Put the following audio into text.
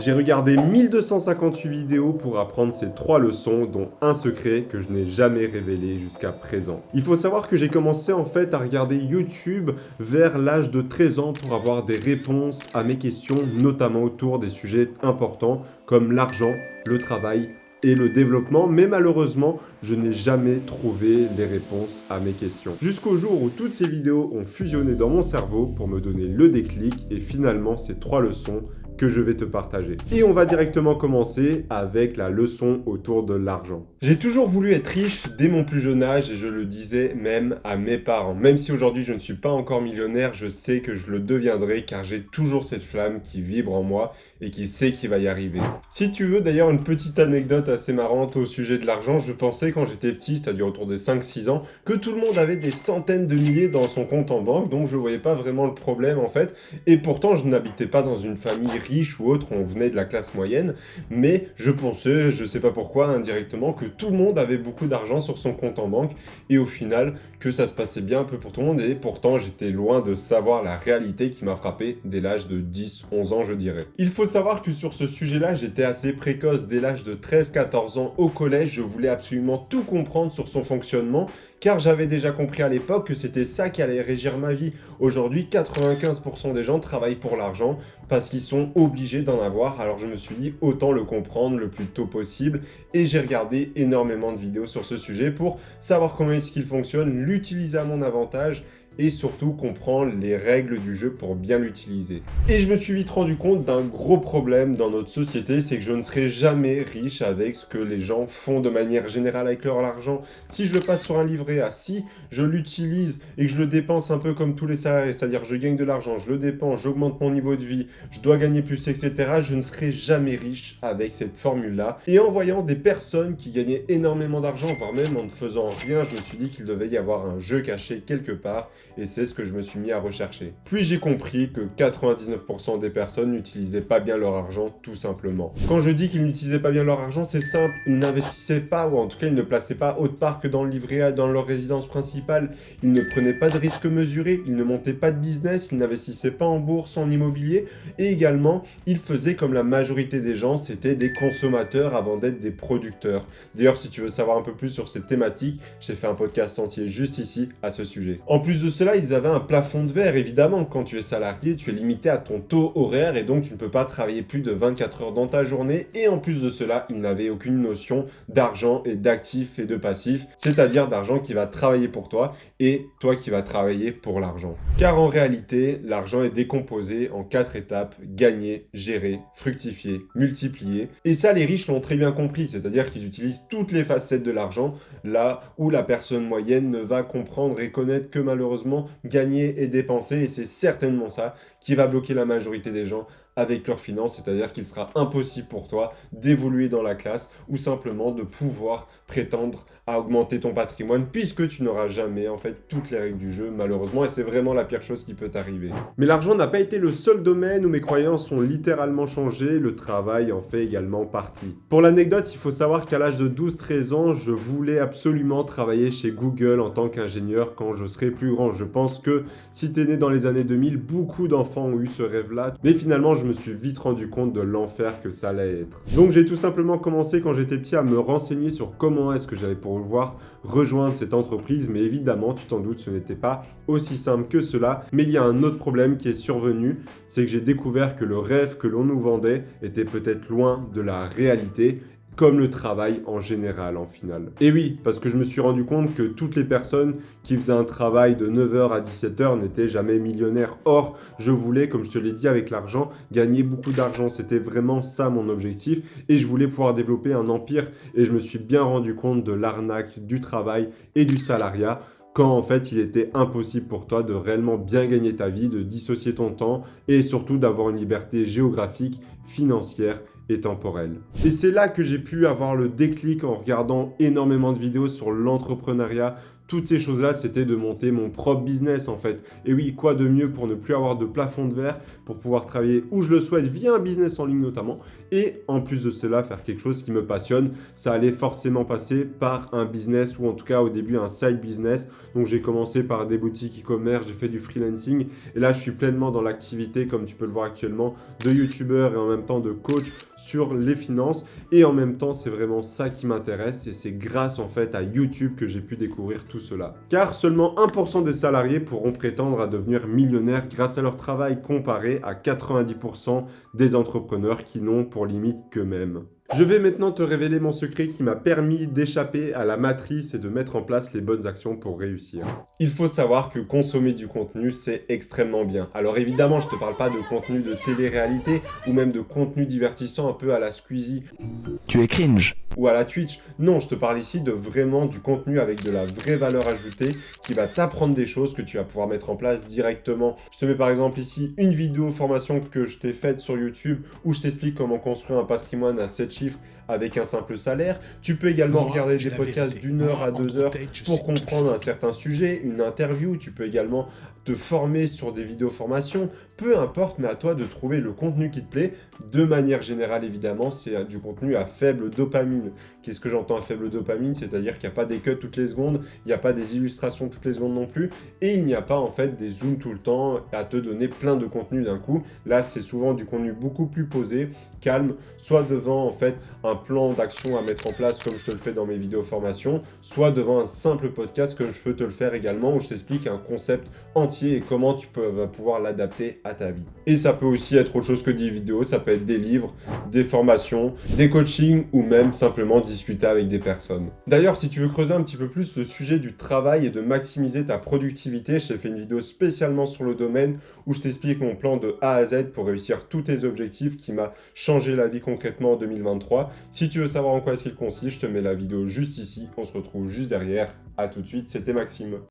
J'ai regardé 1258 vidéos pour apprendre ces 3 leçons, dont un secret que je n'ai jamais révélé jusqu'à présent. Il faut savoir que j'ai commencé en fait à regarder YouTube vers l'âge de 13 ans pour avoir des réponses à mes questions, notamment autour des sujets importants comme l'argent, le travail et le développement, mais malheureusement, je n'ai jamais trouvé les réponses à mes questions. Jusqu'au jour où toutes ces vidéos ont fusionné dans mon cerveau pour me donner le déclic et finalement ces 3 leçons que je vais te partager. Et on va directement commencer avec la leçon autour de l'argent. J'ai toujours voulu être riche dès mon plus jeune âge et je le disais même à mes parents. Même si aujourd'hui je ne suis pas encore millionnaire, je sais que je le deviendrai car j'ai toujours cette flamme qui vibre en moi et qui sait qu'il va y arriver. Si tu veux d'ailleurs une petite anecdote assez marrante au sujet de l'argent, je pensais quand j'étais petit, c'est-à-dire autour des 5-6 ans, que tout le monde avait des centaines de milliers dans son compte en banque, donc je voyais pas vraiment le problème en fait. Et pourtant je n'habitais pas dans une famille riche ou autre, on venait de la classe moyenne, mais je pensais, je sais pas pourquoi, indirectement, que tout le monde avait beaucoup d'argent sur son compte en banque, et au final, que ça se passait bien un peu pour tout le monde, et pourtant j'étais loin de savoir la réalité qui m'a frappé dès l'âge de 10-11 ans, je dirais. Il faut savoir que sur ce sujet-là, j'étais assez précoce. Dès l'âge de 13-14 ans au collège, je voulais absolument tout comprendre sur son fonctionnement, car j'avais déjà compris à l'époque que c'était ça qui allait régir ma vie. Aujourd'hui, 95% des gens travaillent pour l'argent parce qu'ils sont obligés d'en avoir, alors je me suis dit autant le comprendre le plus tôt possible et j'ai regardé énormément de vidéos sur ce sujet pour savoir comment est-ce qu'il fonctionne, l'utiliser à mon avantage et surtout comprendre les règles du jeu pour bien l'utiliser. Et je me suis vite rendu compte d'un gros problème dans notre société, c'est que je ne serai jamais riche avec ce que les gens font de manière générale avec leur argent. Si je le passe sur un livret A, si je l'utilise et que je le dépense un peu comme tous les salariés, c'est-à-dire je gagne de l'argent, je le dépense, j'augmente mon niveau de vie, je dois gagner plus, etc., je ne serai jamais riche avec cette formule-là. Et en voyant des personnes qui gagnaient énormément d'argent, voire même en ne faisant rien, je me suis dit qu'il devait y avoir un jeu caché quelque part. Et c'est ce que je me suis mis à rechercher. Puis j'ai compris que 99% des personnes n'utilisaient pas bien leur argent, tout simplement. Quand je dis qu'ils n'utilisaient pas bien leur argent, c'est simple, ils n'investissaient pas, ou en tout cas ils ne plaçaient pas autre part que dans le livret A, dans leur résidence principale. Ils ne prenaient pas de risques mesurés, ils ne montaient pas de business, ils n'investissaient pas en bourse, en immobilier, et également, ils faisaient comme la majorité des gens, c'était des consommateurs avant d'être des producteurs. D'ailleurs, si tu veux savoir un peu plus sur cette thématique, j'ai fait un podcast entier juste ici à ce sujet. En plus de cela, ils avaient un plafond de verre, évidemment. Quand tu es salarié, tu es limité à ton taux horaire et donc tu ne peux pas travailler plus de 24 heures dans ta journée. Et en plus de cela, ils n'avaient aucune notion d'argent et d'actif et de passif, c'est-à-dire d'argent qui va travailler pour toi et toi qui vas travailler pour l'argent. Car en réalité, l'argent est décomposé en 4 étapes: gagner, gérer, fructifier, multiplier. Et ça, les riches l'ont très bien compris, c'est-à-dire qu'ils utilisent toutes les facettes de l'argent, là où la personne moyenne ne va comprendre et connaître que malheureusement gagner et dépenser, et c'est certainement ça qui va bloquer la majorité des gens avec leurs finances, c'est-à-dire qu'il sera impossible pour toi d'évoluer dans la classe ou simplement de pouvoir prétendre à augmenter ton patrimoine puisque tu n'auras jamais en fait toutes les règles du jeu, malheureusement, et c'est vraiment la pire chose qui peut t'arriver. Mais l'argent n'a pas été le seul domaine où mes croyances ont littéralement changé, le travail en fait également partie. Pour l'anecdote, il faut savoir qu'à l'âge de 12-13 ans, je voulais absolument travailler chez Google en tant qu'ingénieur quand je serai plus grand. Je pense que si tu es né dans les années 2000, beaucoup d'enfants ont eu ce rêve-là, mais finalement je me suis vite rendu compte de l'enfer que ça allait être. Donc j'ai tout simplement commencé quand j'étais petit à me renseigner sur comment est-ce que j'allais pouvoir rejoindre cette entreprise, mais évidemment, tu t'en doutes, ce n'était pas aussi simple que cela. Mais il y a un autre problème qui est survenu, c'est que j'ai découvert que le rêve que l'on nous vendait était peut-être loin de la réalité, comme le travail en général en final. Et oui, parce que je me suis rendu compte que toutes les personnes qui faisaient un travail de 9h à 17h n'étaient jamais millionnaires. Or, je voulais, comme je te l'ai dit avec l'argent, gagner beaucoup d'argent. C'était vraiment ça mon objectif et je voulais pouvoir développer un empire et je me suis bien rendu compte de l'arnaque du travail et du salariat, quand en fait il était impossible pour toi de réellement bien gagner ta vie, de dissocier ton temps et surtout d'avoir une liberté géographique, financière et temporelle. Et c'est là que j'ai pu avoir le déclic en regardant énormément de vidéos sur l'entrepreneuriat, toutes ces choses-là, c'était de monter mon propre business en fait. Et oui, quoi de mieux pour ne plus avoir de plafond de verre, pour pouvoir travailler où je le souhaite via un business en ligne notamment. Et en plus de cela, faire quelque chose qui me passionne. Ça allait forcément passer par un business ou en tout cas au début un side business. Donc j'ai commencé par des boutiques e-commerce, j'ai fait du freelancing. Et là, je suis pleinement dans l'activité, comme tu peux le voir actuellement, de youtubeur et en même temps de coach sur les finances. Et en même temps, c'est vraiment ça qui m'intéresse et c'est grâce en fait à YouTube que j'ai pu découvrir tout cela. Car seulement 1% des salariés pourront prétendre à devenir millionnaires grâce à leur travail comparé à 90% des entrepreneurs qui n'ont pour limite qu'eux-mêmes. Je vais maintenant te révéler mon secret qui m'a permis d'échapper à la matrice et de mettre en place les bonnes actions pour réussir. Il faut savoir que consommer du contenu, c'est extrêmement bien. Alors évidemment, je ne te parle pas de contenu de télé-réalité ou même de contenu divertissant un peu à la Squeezie. Tu es cringe. Ou à la Twitch. Non, je te parle ici de vraiment du contenu avec de la vraie valeur ajoutée qui va t'apprendre des choses que tu vas pouvoir mettre en place directement. Je te mets par exemple ici une vidéo formation que je t'ai faite sur YouTube où je t'explique comment construire un patrimoine à 7 chiffres avec un simple salaire. Tu peux également regarder des podcasts d'1 heure à 2 heures pour comprendre un certain sujet, une interview. Tu peux également te former sur des vidéos formations, peu importe, mais à toi de trouver le contenu qui te plaît. De manière générale, évidemment, c'est du contenu à faible dopamine. Qu'est-ce que j'entends à faible dopamine? C'est-à-dire qu'il n'y a pas des cuts toutes les secondes, il n'y a pas des illustrations toutes les secondes non plus, et il n'y a pas en fait des zooms tout le temps à te donner plein de contenu d'un coup. Là, c'est souvent du contenu beaucoup plus posé, calme, soit devant en fait un plan d'action à mettre en place comme je te le fais dans mes vidéos formation, soit devant un simple podcast comme je peux te le faire également où je t'explique un concept entier et comment tu vas pouvoir l'adapter à ta vie. Et ça peut aussi être autre chose que des vidéos, ça peut être des livres, des formations, des coachings ou même simplement discuter avec des personnes. D'ailleurs, si tu veux creuser un petit peu plus le sujet du travail et de maximiser ta productivité, je t'ai fait une vidéo spécialement sur le domaine où je t'explique mon plan de A à Z pour réussir tous tes objectifs qui m'a changé la vie concrètement en 2023. Si tu veux savoir en quoi est-ce qu'il consiste, je te mets la vidéo juste ici, on se retrouve juste derrière. À tout de suite, c'était Maxime.